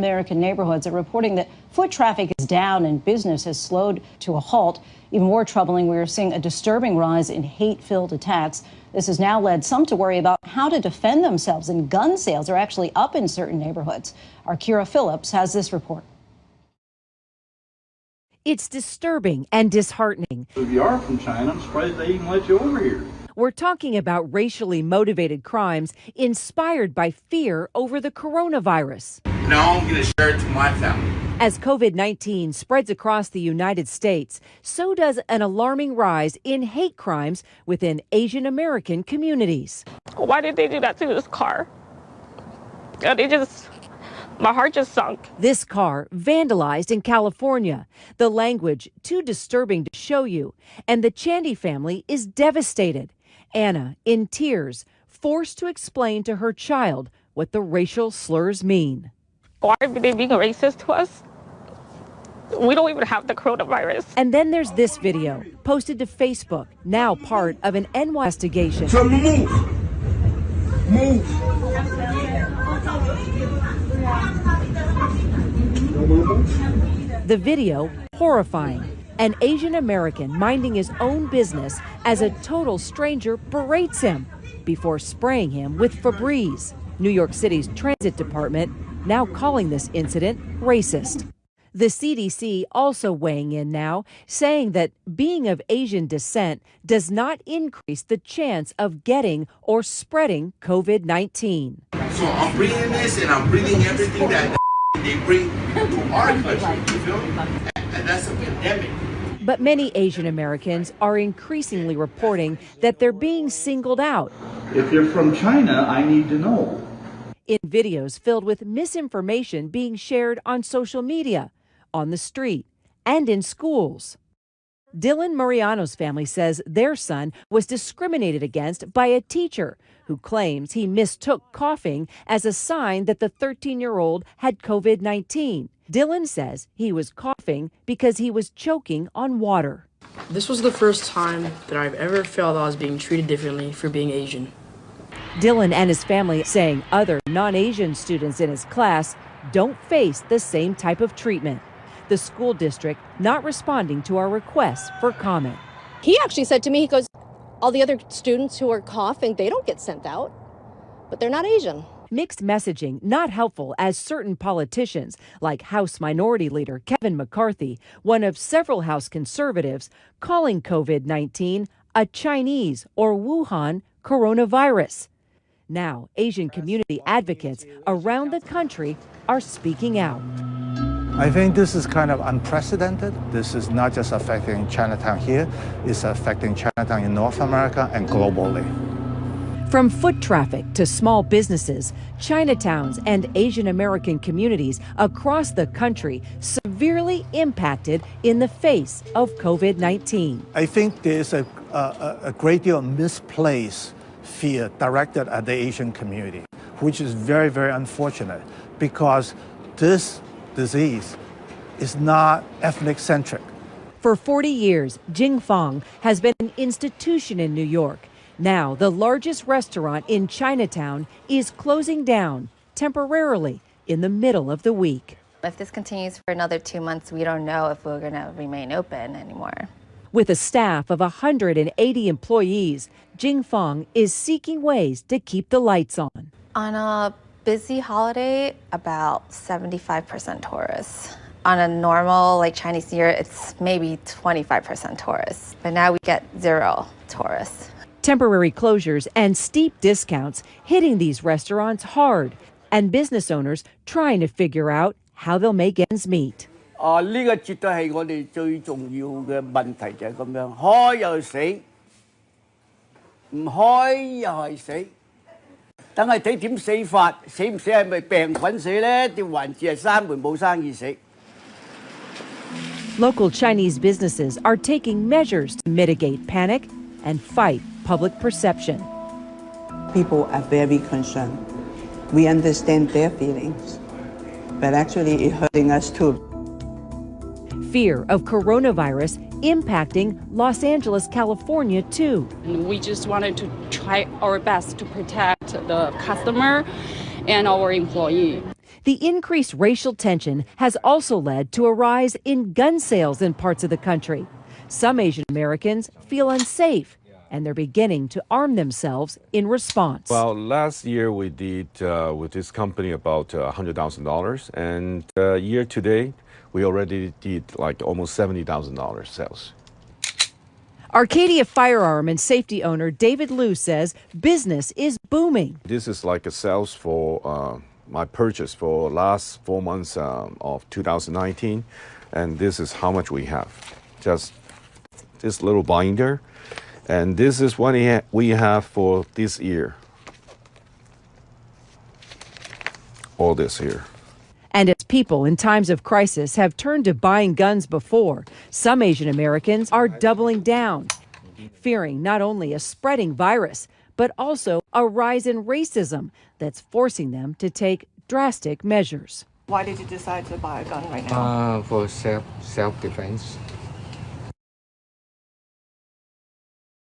American neighborhoods are reporting that foot traffic is down and business has slowed to a halt. Even more troubling, we are seeing a disturbing rise in hate-filled attacks. This has now led some to worry about how to defend themselves, and gun sales are actually up in certain neighborhoods. Our Kira Phillips has this report. It's disturbing and disheartening. If you are from China, I'm surprised they even let you over here. We're talking about racially motivated crimes inspired by fear over the coronavirus. Now I'm going to share it to my family. As COVID-19 spreads across the United States, so does an alarming rise in hate crimes within Asian American communities. Why did they do that to this car? My heart just sunk. This car vandalized in California. The language too disturbing to show you. And the Chandy family is devastated. Anna, in tears, forced to explain to her child what the racial slurs mean. Why are they being racist to us? We don't even have the coronavirus. And then there's this video, posted to Facebook, now part of an NY investigation. So move. The video, horrifying. An Asian American minding his own business as a total stranger berates him before spraying him with Febreze. New York City's transit department now calling this incident racist. The CDC also weighing in now, saying that being of Asian descent does not increase the chance of getting or spreading COVID-19. So I'm bringing this and I'm breathing everything that they bring to our country, you feel me? And that's a pandemic. But many Asian Americans are increasingly reporting that they're being singled out. If you're from China, I need to know. In videos filled with misinformation being shared on social media, on the street, and in schools. Dylan Mariano's family says their son was discriminated against by a teacher who claims he mistook coughing as a sign that the 13-year-old had COVID-19. Dylan says he was coughing because he was choking on water. This was the first time that I've ever felt I was being treated differently for being Asian. Dylan and his family saying other non-Asian students in his class don't face the same type of treatment. The school district not responding to our requests for comment. He actually said to me, he goes, all the other students who are coughing, they don't get sent out, but they're not Asian. Mixed messaging not helpful as certain politicians, like House Minority Leader Kevin McCarthy, one of several House conservatives, calling COVID-19 a Chinese or Wuhan coronavirus. Now, Asian community advocates around the country are speaking out. I think this is kind of unprecedented. This is not just affecting Chinatown here, it's affecting Chinatown in North America and globally. From foot traffic to small businesses, Chinatowns and Asian American communities across the country severely impacted in the face of COVID-19. I think there's a great deal of misplaced fear directed at the Asian community, which is very, very unfortunate because this disease is not ethnic-centric. For 40 years, Jing Fong has been an institution in New York. Now, the largest restaurant in Chinatown is closing down temporarily in the middle of the week. If this continues for another 2 months, we don't know if we're going to remain open anymore. With a staff of 180 employees, Jing Fong is seeking ways to keep the lights on. On a busy holiday, about 75% tourists. On a normal, like Chinese New Year, it's maybe 25% tourists. But now we get 0 tourists. Temporary closures and steep discounts hitting these restaurants hard, and business owners trying to figure out how they'll make ends meet. 呢個絕對係我哋最重要嘅問題就係咁樣，開又死，唔開又係死，等係睇點死法，死唔死係咪病菌死咧？定還是係閂門冇生意死？ Local Chinese businesses are taking measures to mitigate panic and fight public perception. People are very concerned. We understand their feelings, but actually it's hurting us too. Fear of coronavirus impacting Los Angeles, California, too. We just wanted to try our best to protect the customer and our employee. The increased racial tension has also led to a rise in gun sales in parts of the country. Some Asian Americans feel unsafe, and they're beginning to arm themselves in response. Well, last year we did with this company about $100,000, and year to date we already did like almost $70,000 sales. Arcadia firearm and safety owner David Liu says business is booming. This is like a sales for my purchase for last 4 months of 2019, and this is how much we have. Just this little binder, and this is what we have for this year. All this here. And as people in times of crisis have turned to buying guns before, some Asian Americans are doubling down, fearing not only a spreading virus, but also a rise in racism that's forcing them to take drastic measures. Why did you decide to buy a gun right now? For self-defense.